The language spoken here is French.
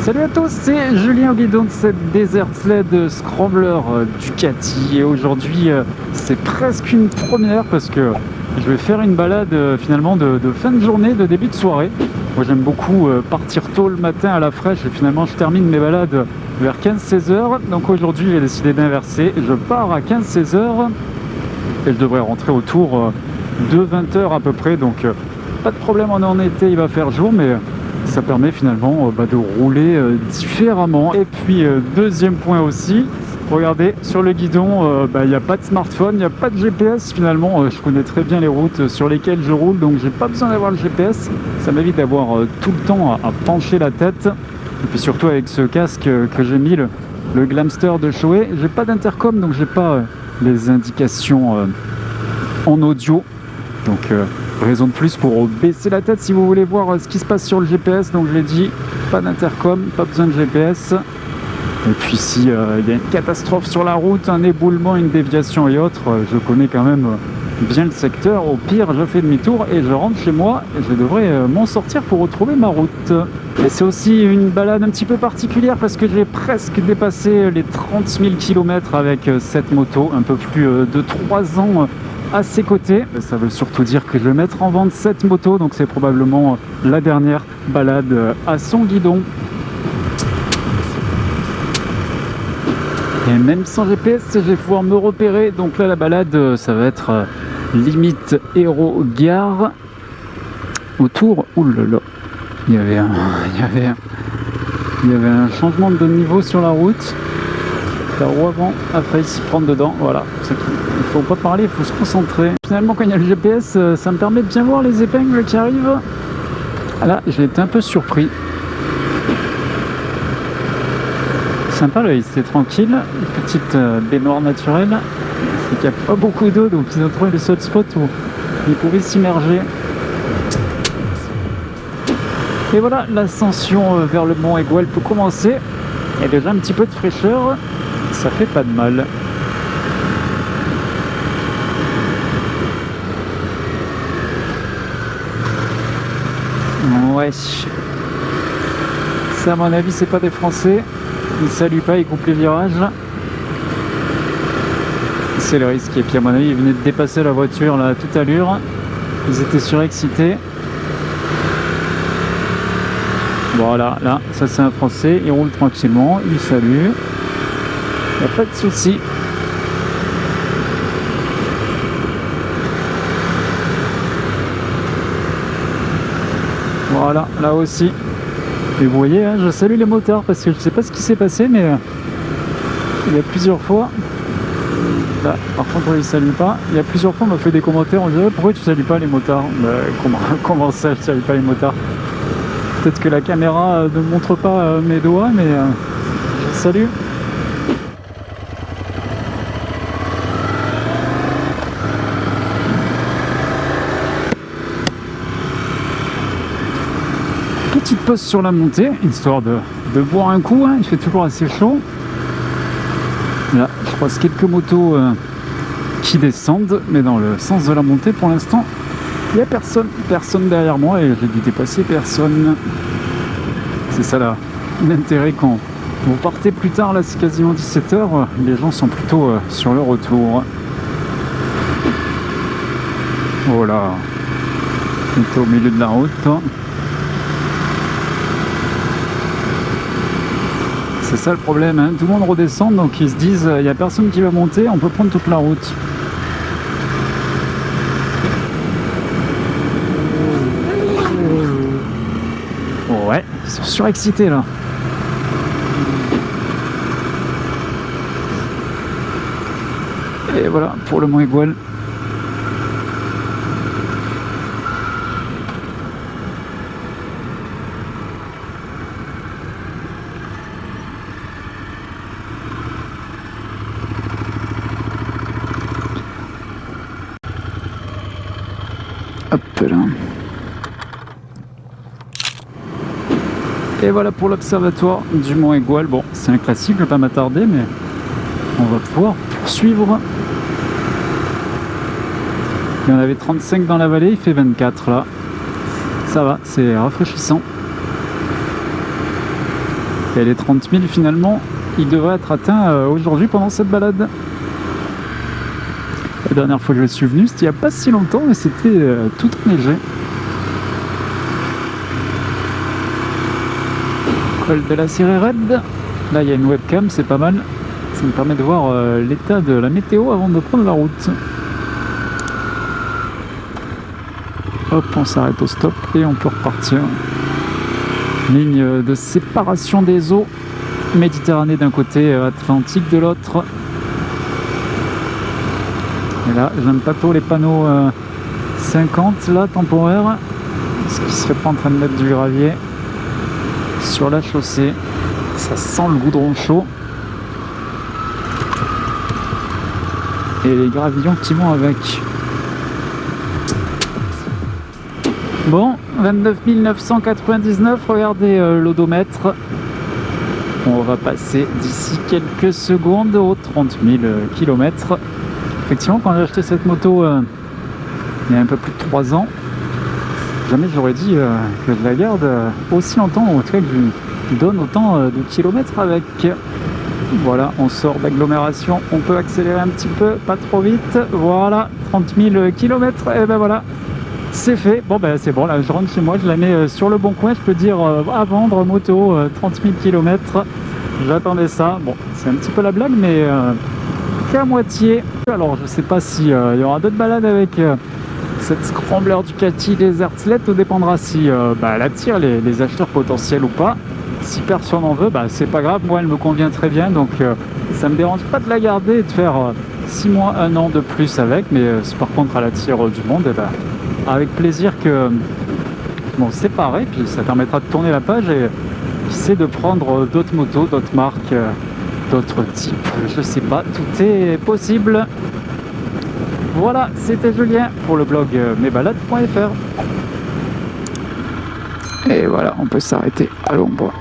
Salut à tous, c'est Julien au guidon de cette Desert Sled Scrambler Ducati et aujourd'hui c'est presque une première parce que je vais faire une balade finalement de fin de journée, de début de soirée. Moi j'aime beaucoup partir tôt le matin à la fraîche et finalement je termine mes balades vers 15-16 heures. Donc aujourd'hui j'ai décidé d'inverser, je pars à 15-16 heures et je devrais rentrer autour de 20 heures à peu près. Donc pas de problème, on est en été, il va faire jour mais ça permet finalement de rouler différemment. Et puis deuxième point aussi, regardez sur le guidon, il n'y a pas de smartphone, il n'y a pas de GPS finalement. Je connais très bien les routes sur lesquelles je roule, donc j'ai pas besoin d'avoir le GPS. Ça m'évite d'avoir tout le temps à pencher la tête. Et puis surtout avec ce casque que j'ai mis, le Glamster de Shoei, j'ai pas d'intercom, donc j'ai pas les indications en audio. Donc raison de plus pour baisser la tête si vous voulez voir ce qui se passe sur le GPS. Donc je l'ai dit, pas d'intercom, pas besoin de GPS. Et puis si il y a une catastrophe sur la route, un éboulement, une déviation et autres, je connais quand même bien le secteur. Au pire, je fais demi-tour et je rentre chez moi et je devrais m'en sortir pour retrouver ma route. Et c'est aussi une balade un petit peu particulière parce que j'ai presque dépassé les 30 000 km avec cette moto, un peu plus de 3 ans à ses côtés. Ça veut surtout dire que je vais mettre en vente cette moto, donc c'est probablement la dernière balade à son guidon. Et même sans GPS, je vais pouvoir me repérer. Donc là, la balade, ça va être limite Hérault-Gare. Autour, oulala, il y avait un changement de niveau sur la route. La roue avant a failli s'y prendre dedans, voilà. Il ne faut pas parler, il faut se concentrer. Finalement, quand il y a le GPS, ça me permet de bien voir les épingles qui arrivent. Là, j'ai été un peu surpris. Sympa là, c'est tranquille. Une petite baignoire naturelle. C'est qu'il n'y a pas beaucoup d'eau, donc ils ont trouvé le seul spot où ils pouvaient s'immerger. Et voilà, l'ascension vers le mont Aigoual peut commencer. Il y a déjà un petit peu de fraîcheur. Ça fait pas de mal. Ouais. Ça, à mon avis, c'est pas des Français. Ils saluent pas, ils coupent les virages. C'est le risque. Et puis, à mon avis, ils venaient de dépasser la voiture là à toute allure. Ils étaient surexcités. Voilà, là, ça c'est un Français. Il roule tranquillement. Il salue. Il n'y a pas de souci. Voilà, là aussi. Et vous voyez, hein, je salue les motards parce que je ne sais pas ce qui s'est passé, mais il y a plusieurs fois. Là, par contre, ils ne saluent pas. Il y a plusieurs fois, on m'a fait des commentaires. On disait pourquoi tu ne salues pas les motards? Comment ça, je ne salue pas les motards? Peut-être que la caméra ne montre pas mes doigts, mais je salue. Petite pause sur la montée, histoire de boire un coup, hein. Il fait toujours assez chaud. Là, je croise quelques motos qui descendent, mais dans le sens de la montée, pour l'instant, il n'y a personne derrière moi et j'ai dû dépasser personne. C'est ça là, l'intérêt quand vous partez plus tard, là c'est quasiment 17 h, les gens sont plutôt sur le retour. Voilà, on est au milieu de la route. C'est ça le problème, hein. Tout le monde redescend, donc ils se disent il n'y a personne qui va monter, on peut prendre toute la route. Ouais, ils sont surexcités là. Et voilà pour le mont Aigoual. Hop là. Et voilà pour l'observatoire du mont Aigoual. Bon, c'est un classique, je ne vais pas m'attarder, mais on va pouvoir poursuivre. Il y en avait 35 dans la vallée, il fait 24 là. Ça va, c'est rafraîchissant. Et les 30 000 finalement, ils devraient être atteints aujourd'hui pendant cette balade. La dernière fois que je suis venu, c'était il n'y a pas si longtemps, mais c'était tout enneigé. Col de la Sérérède. Là, il y a une webcam, c'est pas mal. Ça me permet de voir l'état de la météo avant de prendre la route. Hop, on s'arrête au stop et on peut repartir. Ligne de séparation des eaux. Méditerranée d'un côté, Atlantique de l'autre. Et là, j'aime pas trop les panneaux 50 là, temporaires. Parce qu'ils seraient pas en train de mettre du gravier sur la chaussée. Ça sent le goudron chaud. Et les gravillons qui vont avec. Bon, 29 999, regardez l'odomètre. On va passer d'ici quelques secondes aux 30 000 km. Effectivement, quand j'ai acheté cette moto il y a un peu plus de 3 ans, jamais j'aurais dit que je la garde aussi longtemps, ou en tout cas que je donne autant de kilomètres avec. Voilà, on sort d'agglomération, on peut accélérer un petit peu, pas trop vite. Voilà, 30 000 km, et ben voilà, c'est fait. Bon ben c'est bon, là je rentre chez moi, je la mets sur le bon coin, je peux dire à vendre moto, 30 000 km. J'attendais ça. Bon, c'est un petit peu la blague, mais qu'à moitié. Alors je sais pas si il y aura d'autres balades avec cette Scrambler Ducati Desert Sled, tout dépendra si elle attire les acheteurs potentiels ou pas. Si personne n'en veut, c'est pas grave, moi elle me convient très bien, donc ça me dérange pas de la garder et de faire 6 mois, 1 an de plus avec, mais si par contre elle attire du monde, avec plaisir que c'est pareil, puis ça permettra de tourner la page et qui sait de prendre d'autres motos, d'autres marques, d'autres types, je sais pas, tout est possible. Voilà, c'était Julien pour le blog mesbalades.fr. Et voilà, on peut s'arrêter à l'ombre.